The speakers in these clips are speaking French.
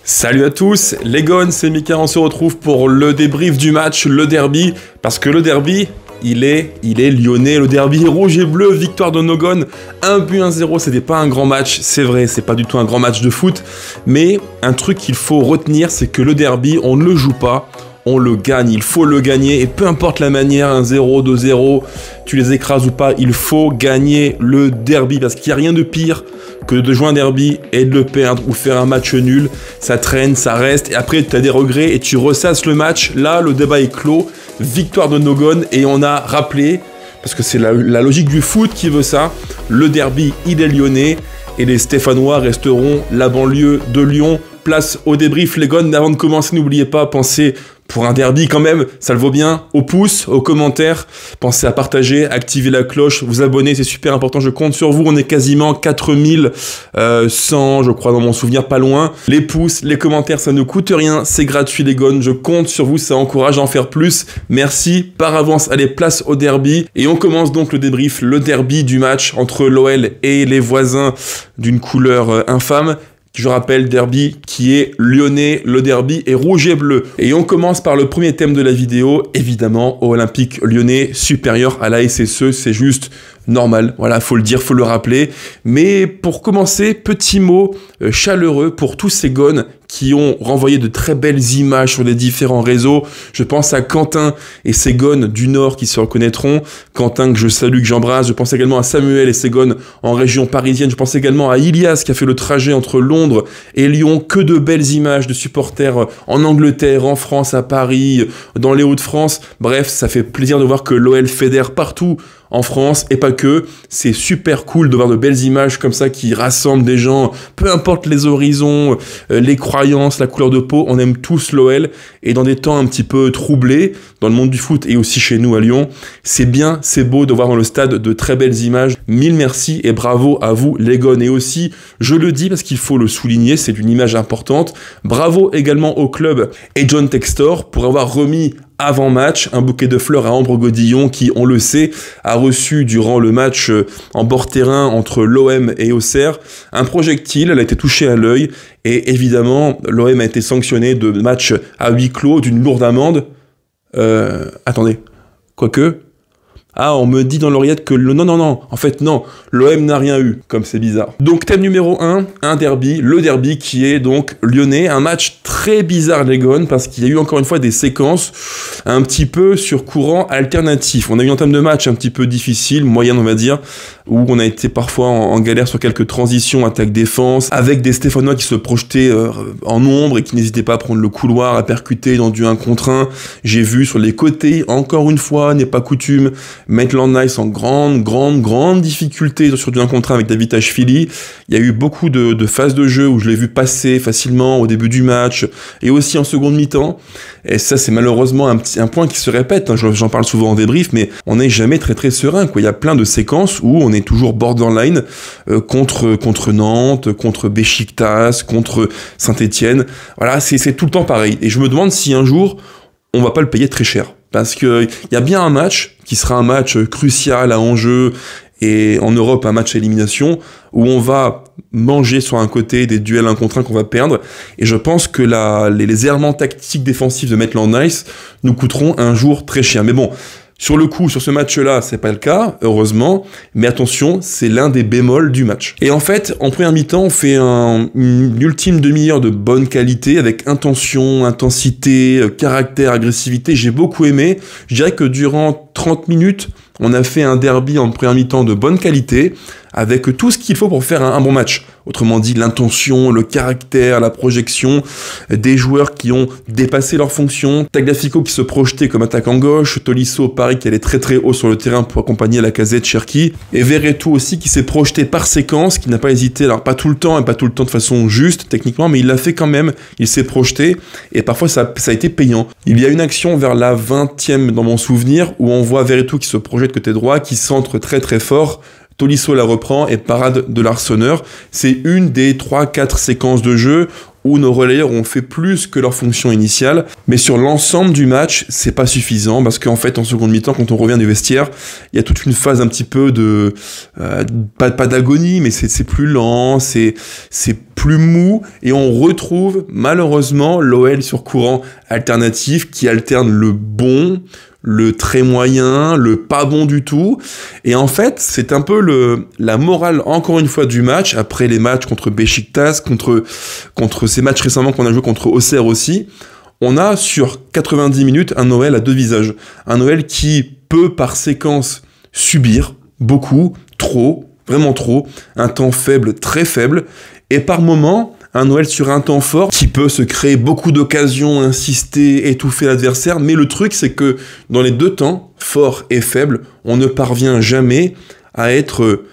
Salut à tous, les Gones, c'est Mika, on se retrouve pour le débrief du match, le derby, parce que le derby, il est lyonnais, le derby rouge et bleu, victoire de nos Gones, 1-1-0, c'était pas un grand match, c'est vrai, c'est pas du tout un grand match de foot, mais un truc qu'il faut retenir, c'est que le derby, on ne le joue pas, on le gagne, il faut le gagner, et peu importe la manière, 1-0, 2-0, tu les écrases ou pas, il faut gagner le derby, parce qu'il n'y a rien de pire que de jouer un derby et de le perdre ou faire un match nul, ça traîne, ça reste, et après tu as des regrets et tu ressasses le match. Là, le débat est clos, victoire de nos Gones, et on a rappelé, parce que c'est la logique du foot qui veut ça, le derby, il est lyonnais, et les Stéphanois resteront la banlieue de Lyon. Place au débrief, les Gones. Avant de commencer, n'oubliez pas, pensez pour un derby quand même, ça le vaut bien, au pouce, aux commentaires, pensez à partager, activer la cloche, vous abonner, c'est super important, je compte sur vous, on est quasiment 4100, je crois dans mon souvenir, pas loin. Les pouces, les commentaires, ça ne coûte rien, c'est gratuit les Gones, je compte sur vous, ça encourage à en faire plus, merci par avance. Allez, place au derby, et on commence donc le débrief, le derby du match entre l'OL et les voisins d'une couleur infâme. Je rappelle, derby qui est lyonnais, le derby est rouge et bleu. Et on commence par le premier thème de la vidéo, évidemment, Olympique Lyonnais supérieur à la SSE, c'est juste normal, voilà, faut le dire, faut le rappeler. Mais pour commencer, petit mot chaleureux pour tous ces Gones qui ont renvoyé de très belles images sur les différents réseaux. Je pense à Quentin et ses Gones du Nord qui se reconnaîtront. Quentin que je salue, que j'embrasse. Je pense également à Samuel et ses Gones en région parisienne. Je pense également à Ilias qui a fait le trajet entre Londres et Lyon. Que de belles images de supporters en Angleterre, en France, à Paris, dans les Hauts-de-France. Bref, ça fait plaisir de voir que l'OL fédère partout en France, et pas que. C'est super cool de voir de belles images comme ça qui rassemblent des gens, peu importe les horizons, les croyances, la couleur de peau, on aime tous l'OL, et dans des temps un petit peu troublés, dans le monde du foot et aussi chez nous à Lyon, c'est bien, c'est beau de voir dans le stade de très belles images. Mille merci et bravo à vous les Gones, et aussi, je le dis parce qu'il faut le souligner, c'est une image importante, bravo également au club et John Textor pour avoir remis avant match, un bouquet de fleurs à Ambre Godillon qui, on le sait, a reçu durant le match en bord terrain entre l'OM et Auxerre un projectile, elle a été touchée à l'œil, et évidemment l'OM a été sanctionné de match à huis clos d'une lourde amende. Attendez, quoique... Ah, on me dit dans l'oreillette que non, en fait non, l'OM n'a rien eu, comme c'est bizarre. Donc thème numéro 1, un derby, le derby qui est donc lyonnais, un match très bizarre les Gones, parce qu'il y a eu encore une fois des séquences un petit peu sur courant alternatif. On a eu un thème de match un petit peu difficile, moyenne on va dire, où on a été parfois en galère sur quelques transitions, attaque-défense, avec des Stéphanois qui se projetaient en ombre et qui n'hésitaient pas à prendre le couloir, à percuter dans du 1 contre 1. J'ai vu sur les côtés, encore une fois, n'est pas coutume, Maitland Nice en grande difficulté sur du 1 contre 1 avec David Ashvili. Il y a eu beaucoup de phases de jeu où je l'ai vu passer facilement au début du match et aussi en seconde mi-temps. Et ça, c'est malheureusement un point qui se répète, hein. J'en parle souvent en débrief, mais on n'est jamais très serein, quoi. Il y a plein de séquences où on est toujours borderline contre Nantes, contre Beşiktaş, contre Saint-Etienne. Voilà, c'est tout le temps pareil. Et je me demande si un jour, on va pas le payer très cher. Parce qu'il y a bien un match qui sera un match crucial à enjeu, et en Europe un match à élimination, où on va manger sur un côté des duels 1 contre 1 qu'on va perdre, et je pense que les errements tactiques défensifs de Maitland Nice nous coûteront un jour très cher. Mais bon, sur le coup, sur ce match-là, c'est pas le cas, heureusement, mais attention, c'est l'un des bémols du match. Et en fait, en première mi-temps, on fait une ultime demi-heure de bonne qualité, avec intention, intensité, caractère, agressivité, j'ai beaucoup aimé. Je dirais que durant 30 minutes, on a fait un derby en première mi-temps de bonne qualité, avec tout ce qu'il faut pour faire un bon match. Autrement dit, l'intention, le caractère, la projection, des joueurs qui ont dépassé leurs fonctions, Tagliafico qui se projetait comme attaquant gauche, Tolisso, pareil, qui allait très haut sur le terrain pour accompagner Lacazette, Cherki, et Verretou aussi qui s'est projeté par séquence, qui n'a pas hésité, alors pas tout le temps, et pas tout le temps de façon juste, techniquement, mais il l'a fait quand même, il s'est projeté, et parfois ça a été payant. Il y a une action vers la 20e dans mon souvenir, où on voit Verretou qui se projette côté droit, qui centre très fort, Tolisso la reprend et parade de l'Arseneur. C'est une des 3-4 séquences de jeu où nos relayeurs ont fait plus que leur fonction initiale, mais sur l'ensemble du match, c'est pas suffisant, parce qu'en fait, en seconde mi-temps, quand on revient du vestiaire, il y a toute une phase un petit peu de... pas d'agonie, mais c'est plus lent, c'est plus mou, et on retrouve malheureusement l'OL sur courant alternatif qui alterne le bon, le très moyen, le pas bon du tout. Et en fait, c'est un peu la morale, encore une fois, du match, après les matchs contre Beşiktaş, contre ces matchs récemment qu'on a joué contre Auxerre aussi. On a sur 90 minutes un OL à deux visages. Un OL qui peut par séquence subir beaucoup, trop, vraiment trop, un temps faible, très faible, et par moment, un Noël sur un temps fort qui peut se créer beaucoup d'occasions, insister, étouffer l'adversaire, mais le truc c'est que dans les deux temps, fort et faible, on ne parvient jamais à être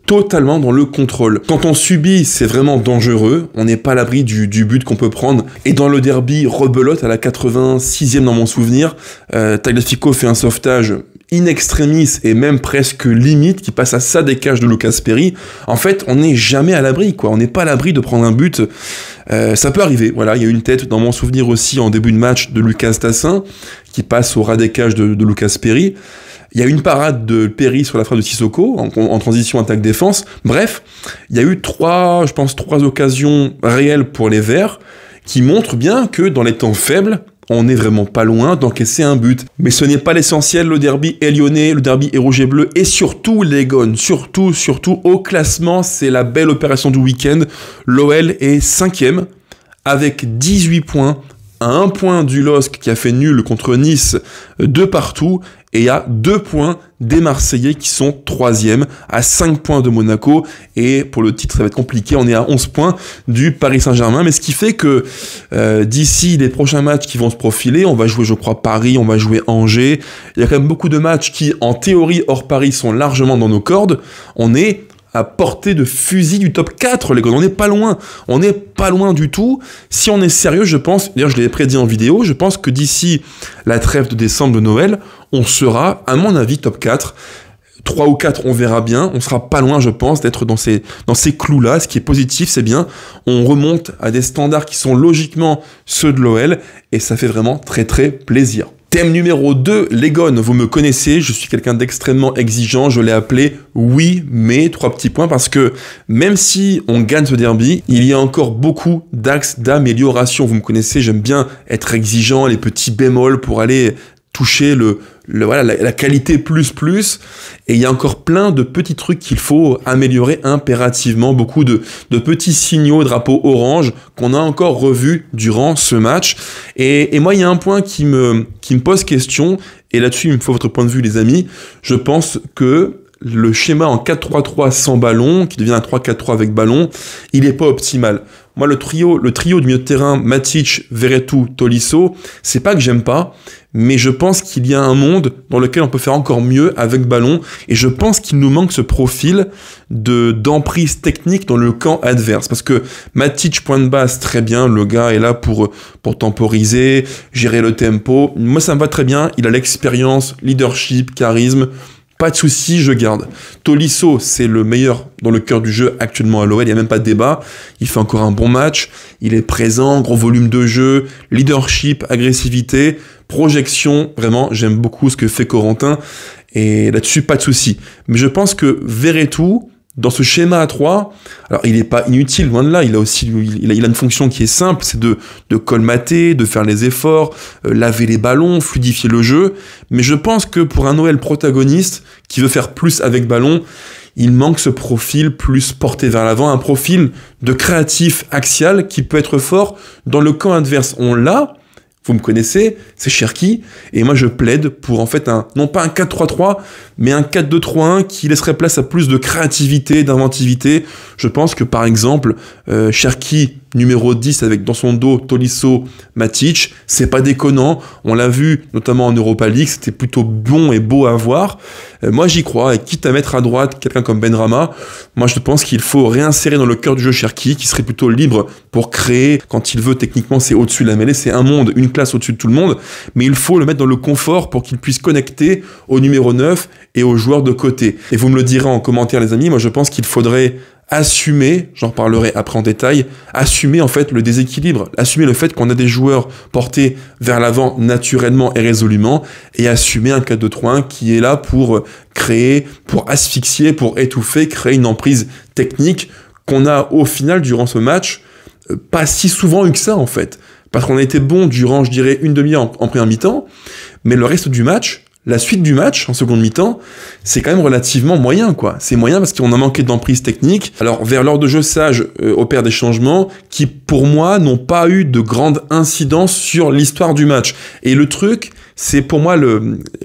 totalement dans le contrôle. Quand on subit, c'est vraiment dangereux, on n'est pas à l'abri du but qu'on peut prendre, et dans le derby, rebelote à la 86e dans mon souvenir, Tagliafico fait un sauvetage in extremis et même presque limite qui passe à ça des cages de Lucas Perry. En fait, on n'est jamais à l'abri, quoi. On n'est pas à l'abri de prendre un but. Ça peut arriver. Voilà, il y a une tête dans mon souvenir aussi en début de match de Lucas Tassin qui passe au ras des cages de Lucas Perry. Il y a une parade de Perry sur la frappe de Sissoko en transition attaque-défense. Bref, il y a eu trois occasions réelles pour les Verts qui montrent bien que dans les temps faibles, on n'est vraiment pas loin d'encaisser un but. Mais ce n'est pas l'essentiel, le derby est lyonnais, le derby est rouge et bleu, et surtout les Gones, surtout, au classement, c'est la belle opération du week-end. L'OL est 5e, avec 18 points, à 1 point du LOSC qui a fait nul contre Nice de partout, et à 2 points des Marseillais qui sont 3e, à 5 points de Monaco, et pour le titre ça va être compliqué, on est à 11 points du Paris Saint-Germain, mais ce qui fait que d'ici les prochains matchs qui vont se profiler, on va jouer je crois Paris, on va jouer Angers, il y a quand même beaucoup de matchs qui en théorie hors Paris sont largement dans nos cordes, on est à portée de fusil du top 4, les gars, on n'est pas loin du tout. Si on est sérieux, je pense, d'ailleurs je l'ai prédit en vidéo, je pense que d'ici la trêve de décembre de Noël, on sera, à mon avis, top 4. 3 ou 4, on verra bien, on sera pas loin, je pense, d'être dans ces clous-là. Ce qui est positif, c'est bien, on remonte à des standards qui sont logiquement ceux de l'OL, et ça fait vraiment très très plaisir. Thème numéro 2, les Gones, vous me connaissez, je suis quelqu'un d'extrêmement exigeant, je l'ai appelé oui, mais 3 petits points, parce que même si on gagne ce derby, il y a encore beaucoup d'axes d'amélioration. Vous me connaissez, j'aime bien être exigeant, les petits bémols pour aller toucher la qualité plus, et il y a encore plein de petits trucs qu'il faut améliorer impérativement, beaucoup de petits signaux, drapeaux orange, qu'on a encore revus durant ce match, et moi il y a un point qui me pose question, et là-dessus il me faut votre point de vue les amis, je pense que le schéma en 4-3-3 sans ballon, qui devient un 3-4-3 avec ballon, il n'est pas optimal. Moi, le trio du milieu de terrain, Matic, Veretout, Tolisso, c'est pas que j'aime pas, mais je pense qu'il y a un monde dans lequel on peut faire encore mieux avec ballon, et je pense qu'il nous manque ce profil d'emprise technique dans le camp adverse, parce que Matic, point de base, très bien, le gars est là pour temporiser, gérer le tempo, moi ça me va très bien, il a l'expérience, leadership, charisme, pas de souci, je garde. Tolisso, c'est le meilleur dans le cœur du jeu actuellement à l'OL, il n'y a même pas de débat. Il fait encore un bon match, il est présent, gros volume de jeu, leadership, agressivité, projection. Vraiment, j'aime beaucoup ce que fait Corentin. Et là-dessus, pas de souci. Mais je pense que Veretout, dans ce schéma à 3, alors il n'est pas inutile, loin de là, il a une fonction qui est simple, c'est de colmater, de faire les efforts, laver les ballons, fluidifier le jeu, mais je pense que pour un Noël protagoniste, qui veut faire plus avec ballon, il manque ce profil plus porté vers l'avant, un profil de créatif axial qui peut être fort dans le camp adverse. On l'a, vous me connaissez, c'est Cherki, et moi je plaide pour en fait non pas un 4-3-3, mais un 4-2-3-1 qui laisserait place à plus de créativité, d'inventivité. Je pense que par exemple, Cherki numéro 10 avec dans son dos Tolisso, Matic, c'est pas déconnant, on l'a vu notamment en Europa League, c'était plutôt bon et beau à voir. Moi j'y crois, et quitte à mettre à droite quelqu'un comme Benrahma, moi je pense qu'il faut réinsérer dans le cœur du jeu Cherki, qui serait plutôt libre pour créer quand il veut, techniquement c'est au-dessus de la mêlée, c'est un monde, une classe au-dessus de tout le monde, mais il faut le mettre dans le confort pour qu'il puisse connecter au numéro 9 et aux joueurs de côté. Et vous me le direz en commentaire les amis, moi je pense qu'il faudrait assumer, j'en reparlerai après en détail, assumer en fait le déséquilibre, assumer le fait qu'on a des joueurs portés vers l'avant naturellement et résolument, et assumer un 4-2-3-1 qui est là pour créer, pour asphyxier, pour étouffer, créer une emprise technique qu'on a au final durant ce match pas si souvent eu que ça en fait, parce qu'on a été bon durant, je dirais, une demi-heure en première mi-temps, mais le reste du match, la suite du match, en seconde mi-temps, c'est quand même relativement moyen, quoi. C'est moyen parce qu'on a manqué d'emprise technique. Alors, vers l'heure de jeu, Sage opère des changements qui, pour moi, n'ont pas eu de grande incidence sur l'histoire du match. Et le truc, c'est pour moi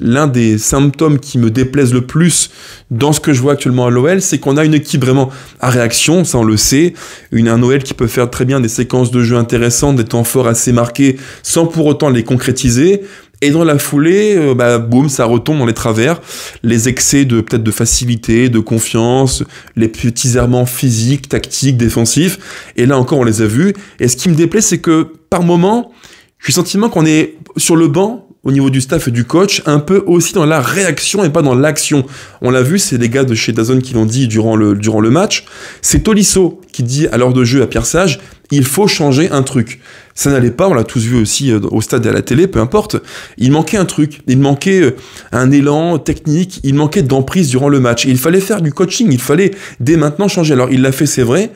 l'un des symptômes qui me déplaisent le plus dans ce que je vois actuellement à l'OL, c'est qu'on a une équipe vraiment à réaction, ça on le sait, un OL qui peut faire très bien des séquences de jeu intéressantes, des temps forts assez marqués, sans pour autant les concrétiser. Et dans la foulée, boum, ça retombe dans les travers, les excès peut-être de facilité, de confiance, les petits errements physiques, tactiques, défensifs. Et là encore, on les a vus. Et ce qui me déplaît, c'est que par moment, j'ai le sentiment qu'on est sur le banc, au niveau du staff et du coach, un peu aussi dans la réaction et pas dans l'action. On l'a vu, c'est les gars de chez DAZN qui l'ont dit durant le match. C'est Tolisso qui dit à l'heure de jeu à Pierre Sage, il faut changer un truc. Ça n'allait pas, on l'a tous vu aussi au stade et à la télé, peu importe. Il manquait un truc, il manquait un élan technique, il manquait d'emprise durant le match. Et il fallait faire du coaching, il fallait dès maintenant changer. Alors il l'a fait, c'est vrai,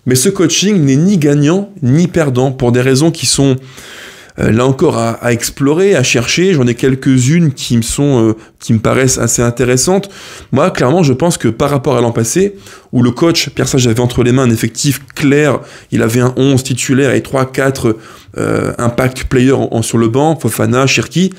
mais ce coaching n'est ni gagnant ni perdant pour des raisons qui sont là encore à explorer, à chercher. J'en ai quelques-unes qui me paraissent assez intéressantes. Moi, clairement, je pense que par rapport à l'an passé, où le coach, Pierre Sage, avait entre les mains un effectif clair, il avait un 11 titulaire et 3-4 impact players sur le banc, Fofana, Cherki.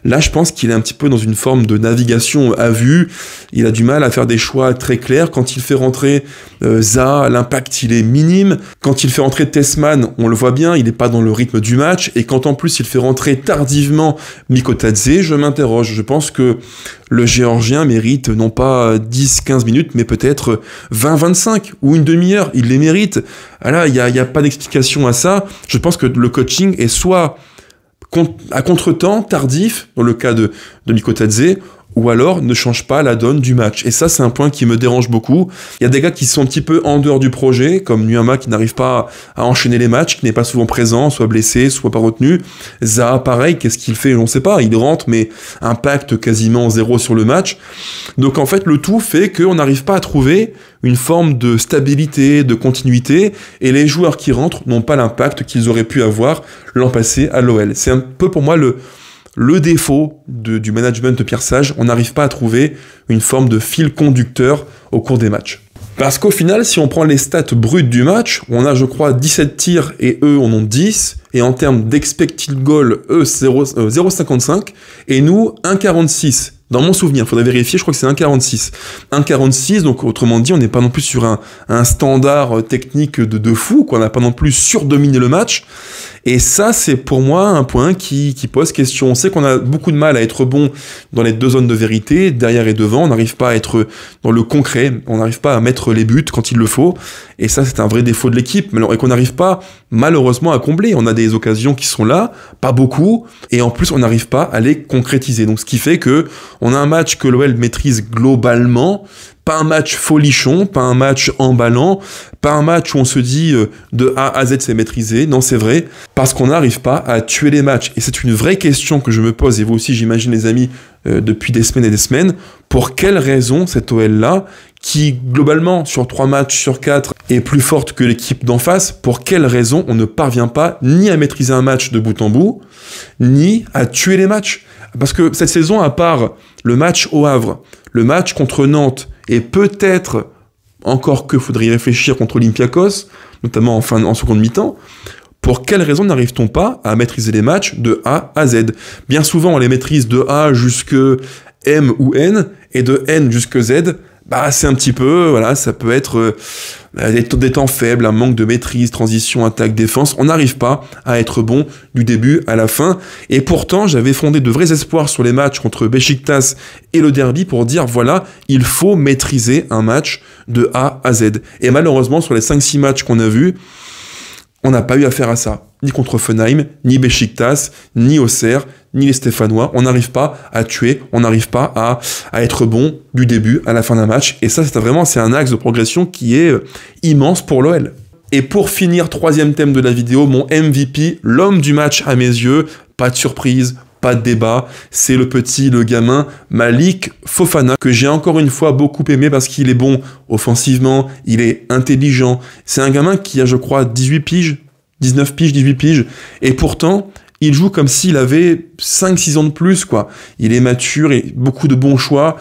Là, je pense qu'il est un petit peu dans une forme de navigation à vue. Il a du mal à faire des choix très clairs. Quand il fait rentrer Zaha, l'impact, il est minime. Quand il fait rentrer Tessman, on le voit bien, il n'est pas dans le rythme du match. Et quand en plus il fait rentrer tardivement Mikotadze, je m'interroge. Je pense que le Géorgien mérite non pas 10-15 minutes, mais peut-être 20-25 ou une demi-heure. Il les mérite. Là, il n'y a pas d'explication à ça. Je pense que le coaching est soit à contre-temps, tardif, dans le cas de Mikotadze, ou alors ne change pas la donne du match. Et ça, c'est un point qui me dérange beaucoup. Il y a des gars qui sont un petit peu en dehors du projet, comme Nuama qui n'arrive pas à enchaîner les matchs, qui n'est pas souvent présent, soit blessé, soit pas retenu. Zaha, pareil, qu'est-ce qu'il fait? On ne sait pas. Il rentre, mais impact quasiment zéro sur le match. Donc en fait, le tout fait qu'on n'arrive pas à trouver une forme de stabilité, de continuité, et les joueurs qui rentrent n'ont pas l'impact qu'ils auraient pu avoir l'an passé à l'OL. C'est un peu pour moi le défaut du management de Pierre Sage. On n'arrive pas à trouver une forme de fil conducteur au cours des matchs. Parce qu'au final, si on prend les stats brutes du match, on a, je crois, 17 tirs et eux en ont 10. Et en termes d'expected goal, eux, 0,55. Et nous, 1,46. Dans mon souvenir, il faudrait vérifier, je crois que c'est 1,46. 1,46, donc autrement dit, on n'est pas non plus sur un standard technique de fou, quoi. On n'a pas non plus surdominé le match. Et ça, c'est pour moi un point qui pose question. On sait qu'on a beaucoup de mal à être bon dans les deux zones de vérité, derrière et devant. On n'arrive pas à être dans le concret, on n'arrive pas à mettre les buts quand il le faut. Et ça, c'est un vrai défaut de l'équipe, et qu'on n'arrive pas, malheureusement, à combler. On a des occasions qui sont là, pas beaucoup, et en plus, on n'arrive pas à les concrétiser. Donc, ce qui fait que on a un match que l'OL maîtrise globalement, pas un match folichon, pas un match emballant, pas un match où on se dit de A à Z c'est maîtrisé. Non, c'est vrai, parce qu'on n'arrive pas à tuer les matchs. Et c'est une vraie question que je me pose, et vous aussi, j'imagine, les amis, depuis des semaines et des semaines. Pour quelle raison cette OL-là, qui globalement sur 3 matchs sur 4 est plus forte que l'équipe d'en face, pour quelle raison on ne parvient pas ni à maîtriser un match de bout en bout, ni à tuer les matchs? Parce que cette saison, à part le match au Havre, le match contre Nantes, et peut-être, encore que faudrait y réfléchir, contre Olympiakos, notamment en seconde mi-temps, pour quelle raison n'arrive-t-on pas à maîtriser les matchs de A à Z? Bien souvent, on les maîtrise de A jusque M ou N, et de N jusque Z, c'est un petit peu, voilà, ça peut être des temps faibles, un manque de maîtrise, transition, attaque, défense. On n'arrive pas à être bon du début à la fin. Et pourtant, j'avais fondé de vrais espoirs sur les matchs contre Beşiktaş et le derby pour dire, voilà, il faut maîtriser un match de A à Z. Et malheureusement, sur les 5-6 matchs qu'on a vus, On n'a pas eu affaire à ça, ni contre Hoffenheim, ni Beşiktaş, ni Auxerre, ni les Stéphanois. On n'arrive pas à tuer, on n'arrive pas à être bon du début à la fin d'un match. Et ça, c'est un axe de progression qui est immense pour l'OL. Et pour finir, troisième thème de la vidéo, mon MVP, l'homme du match à mes yeux, pas de surprise, pas de débat, c'est le gamin Malik Fofana, que j'ai encore une fois beaucoup aimé parce qu'il est bon offensivement, il est intelligent. C'est un gamin qui a, je crois, 18 piges, 19 piges, 18 piges, et pourtant, il joue comme s'il avait 5-6 ans de plus, quoi. Il est mature et beaucoup de bons choix.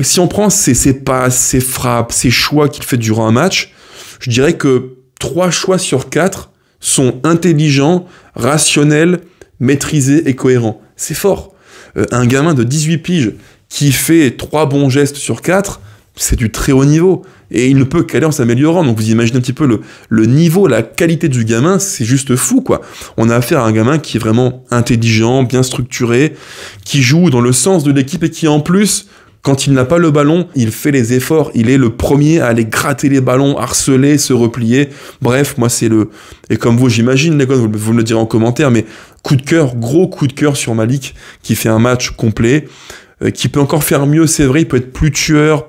Si on prend ses passes, ses frappes, ses choix qu'il fait durant un match, je dirais que 3 choix sur 4 sont intelligents, rationnels, maîtrisé et cohérent. C'est fort. Un gamin de 18 piges qui fait 3 bons gestes sur 4, c'est du très haut niveau. Et il ne peut qu'aller en s'améliorant. Donc vous imaginez un petit peu le niveau, la qualité du gamin, c'est juste fou, quoi. On a affaire à un gamin qui est vraiment intelligent, bien structuré, qui joue dans le sens de l'équipe et qui en plus, quand il n'a pas le ballon, il fait les efforts. Il est le premier à aller gratter les ballons, harceler, se replier. Bref, moi c'est et comme vous, j'imagine, les gars, vous me le direz en commentaire, mais coup de cœur, gros coup de cœur sur Malik, qui fait un match complet, qui peut encore faire mieux, c'est vrai, il peut être plus tueur,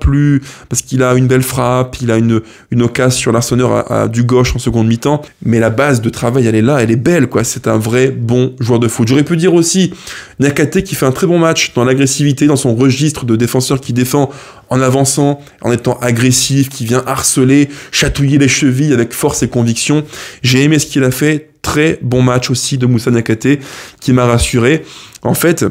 parce qu'il a une belle frappe, il a une occasion sur l'arseneur du gauche en seconde mi-temps, mais la base de travail, elle est là, elle est belle, quoi. C'est un vrai bon joueur de foot. J'aurais pu dire aussi Niakhaté qui fait un très bon match dans l'agressivité, dans son registre de défenseur qui défend en avançant, en étant agressif, qui vient harceler, chatouiller les chevilles avec force et conviction. J'ai aimé ce qu'il a fait. Très bon match aussi de Moussa Niakhaté qui m'a rassuré. En fait,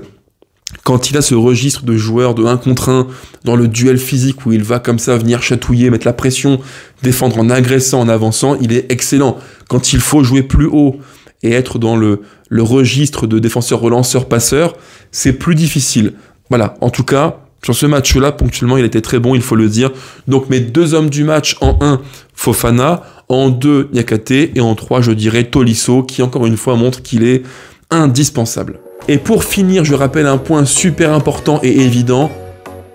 quand il a ce registre de joueur de 1 contre 1 dans le duel physique où il va comme ça venir chatouiller, mettre la pression, défendre en agressant, en avançant, il est excellent. Quand il faut jouer plus haut et être dans le registre de défenseur relanceur passeur, c'est plus difficile. Voilà, en tout cas, sur ce match-là, ponctuellement, il était très bon, il faut le dire. Donc mes 2 hommes du match, en 1, Fofana, en 2, Niakhaté, et en 3, je dirais Tolisso, qui encore une fois montre qu'il est indispensable. Et pour finir, je rappelle un point super important et évident,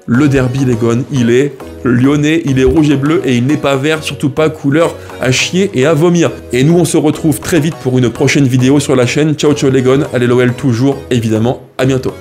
le derby, les gones, il est lyonnais, il est rouge et bleu, et il n'est pas vert, surtout pas couleur à chier et à vomir. Et nous, on se retrouve très vite pour une prochaine vidéo sur la chaîne. Ciao, ciao les gones, allez l'OL toujours, évidemment, à bientôt.